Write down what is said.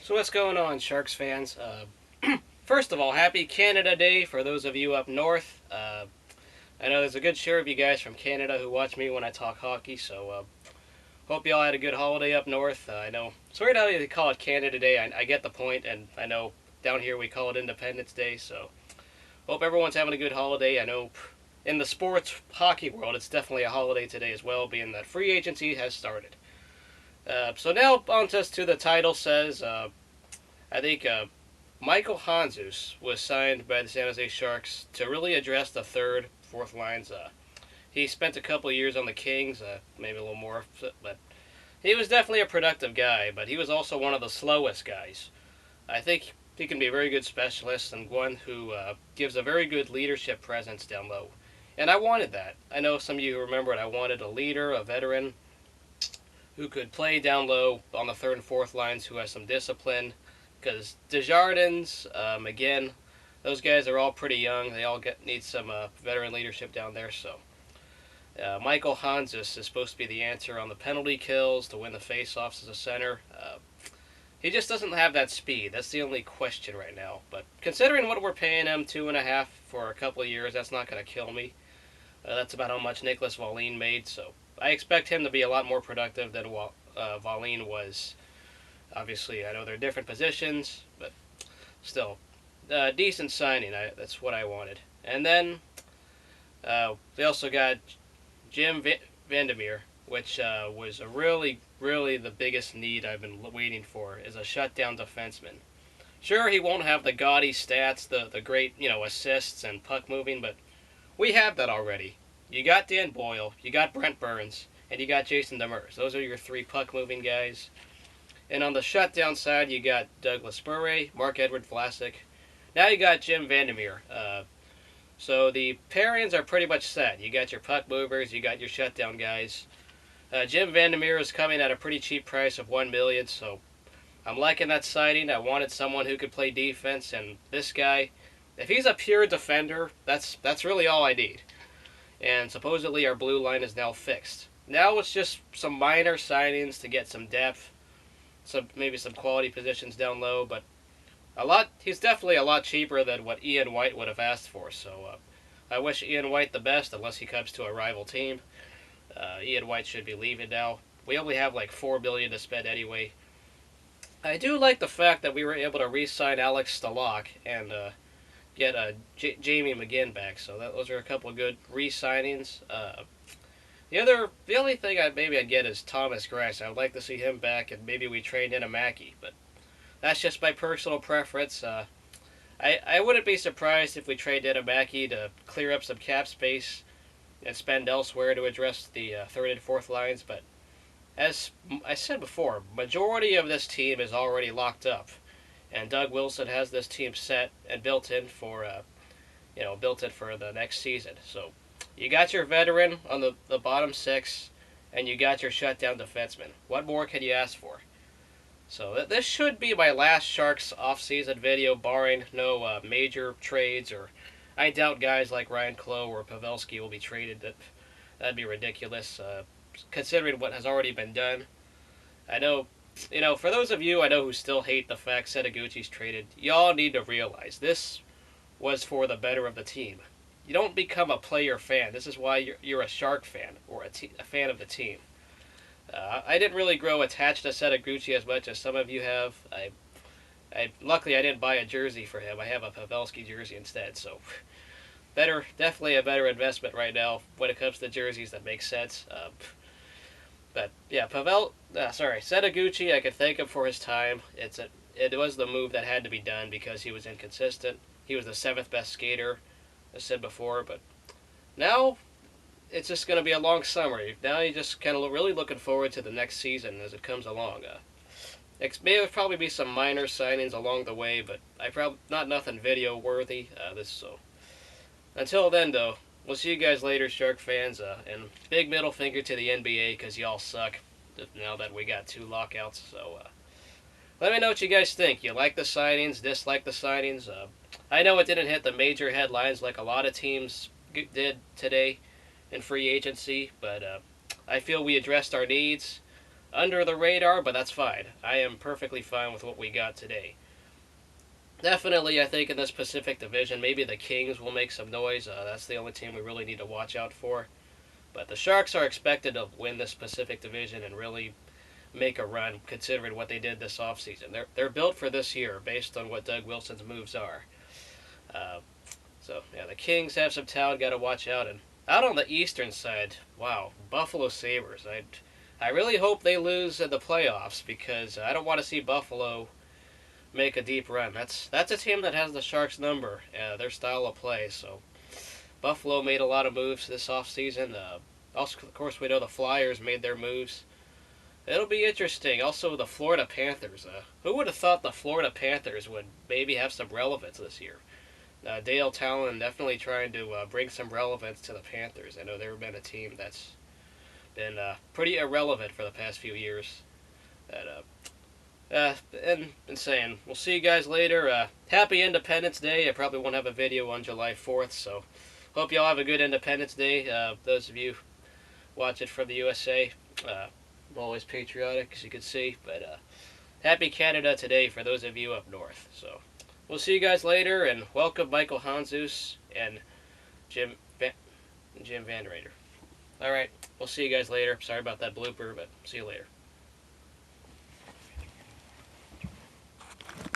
So what's going on, Sharks fans? First of all, happy Canada Day for those of you up north. I know there's a good share of you guys from Canada who watch me when I talk hockey, so hope you all had a good holiday up north. I know it's weird how they call it Canada Day. I get the point, and I know down here we call it Independence Day, so hope everyone's having a good holiday. I know in the sports hockey world, it's definitely a holiday today as well, being that free agency has started. So now on to the title says, I think Michal Handzus was signed by the San Jose Sharks to really address the third, fourth lines. He spent a couple of years on the Kings, maybe a little more, but he was definitely a productive guy, but he was also one of the slowest guys. I think he can be a very good specialist and one who gives a very good leadership presence down low. And I wanted that. I know some of you remember it. I wanted a leader, a veteran, who could play down low on the third and fourth lines, who has some discipline. Because Desjardins, again, those guys are all pretty young. They all need some veteran leadership down there. So Michal Handzus is supposed to be the answer on the penalty kills to win the faceoffs as a center. He just doesn't have that speed. That's the only question right now. But considering what we're paying him, 2.5 for a couple of years, that's not going to kill me. That's about how much Nicholas Wallin made. So I expect him to be a lot more productive than Wallin was. Obviously, I know they're different positions, but still, decent signing. That's what I wanted. And then we also got Jim Vandermeer, which was a really the biggest need I've been waiting for, is a shutdown defenseman. Sure, he won't have the gaudy stats, the great assists and puck moving, but we have that already. You got Dan Boyle, you got Brent Burns, and you got Jason Demers. Those are your three puck moving guys. And on the shutdown side, you got Douglas Murray, Mark-Edward Vlasic. Now you got Jim Vandermeer. So the pairings are pretty much set. You got your puck movers, you got your shutdown guys. Jim Vandermeer is coming at a pretty cheap price of $1 million, so I'm liking that signing. I wanted someone who could play defense, and this guy, if he's a pure defender, that's really all I need. And supposedly our blue line is now fixed. Now it's just some minor signings to get some depth, maybe some quality positions down low, but he's definitely a lot cheaper than what Ian White would have asked for. So I wish Ian White the best, unless he comes to a rival team. Ian White should be leaving now. We only have like $4 billion to spend anyway. I do like the fact that we were able to re-sign Alex Stalock and get Jamie McGinn back. So those are a couple of good re-signings. The only thing I'd get is Thomas Greiss. I would like to see him back, and maybe we trade in a Mackey, but that's just my personal preference. I wouldn't be surprised if we trade in a Mackey to clear up some cap space and spend elsewhere to address the third and fourth lines, but as I said before, majority of this team is already locked up, and Doug Wilson has this team set and built in for the next season. So you got your veteran on the bottom six, and you got your shutdown defenseman. What more can you ask for? So this should be my last Sharks offseason video, barring no major trades, or I doubt guys like Ryan Clough or Pavelski will be traded. That'd be ridiculous, considering what has already been done. I know, for those of you I know who still hate the fact Setaguchi's traded, y'all need to realize this was for the better of the team. You don't become a player fan. This is why you're a Shark fan, or a fan of the team. I didn't really grow attached to Setaguchi as much as some of you have. Luckily I didn't buy a jersey for him. I have a Pavelski jersey instead, so definitely a better investment right now when it comes to jerseys that make sense. But yeah, Setaguchi, I can thank him for his time. It was the move that had to be done because he was inconsistent. He was the 7th best skater, as I said before, but now it's just going to be a long summer. Now you're just kind of really looking forward to the next season as it comes along. There'll probably be some minor signings along the way, but not nothing video worthy. So until then, though, we'll see you guys later, Shark fans. And big middle finger to the NBA because y'all suck now that we got 2 lockouts. So let me know what you guys think. You like the signings? Dislike the signings? I know it didn't hit the major headlines like a lot of teams did today in free agency, but I feel we addressed our needs. under the radar, but that's fine. I am perfectly fine with what we got today. Definitely, I think in this Pacific Division, maybe the Kings will make some noise. That's the only team we really need to watch out for. But the Sharks are expected to win this Pacific Division and really make a run, considering what they did this offseason. They're built for this year based on what Doug Wilson's moves are. Uh, so yeah, the Kings have some talent. Got to watch out. And out on the Eastern side, wow, Buffalo Sabres. I really hope they lose in the playoffs because I don't want to see Buffalo make a deep run. That's a team that has the Sharks' number, their style of play. So Buffalo made a lot of moves this offseason. Also, of course, we know the Flyers made their moves. It'll be interesting. Also, the Florida Panthers. Who would have thought the Florida Panthers would maybe have some relevance this year? Dale Talon definitely trying to bring some relevance to the Panthers. I know they've been a team that's been pretty irrelevant for the past few years. And saying, we'll see you guys later. Happy Independence Day. I probably won't have a video on July 4th, so hope y'all have a good Independence Day. Those of you watch it from the USA, I'm always patriotic, as you can see. But happy Canada Day for those of you up north. So we'll see you guys later, and welcome Michal Handzus and Jim Vandermeer. All right, we'll see you guys later. Sorry about that blooper, but see you later.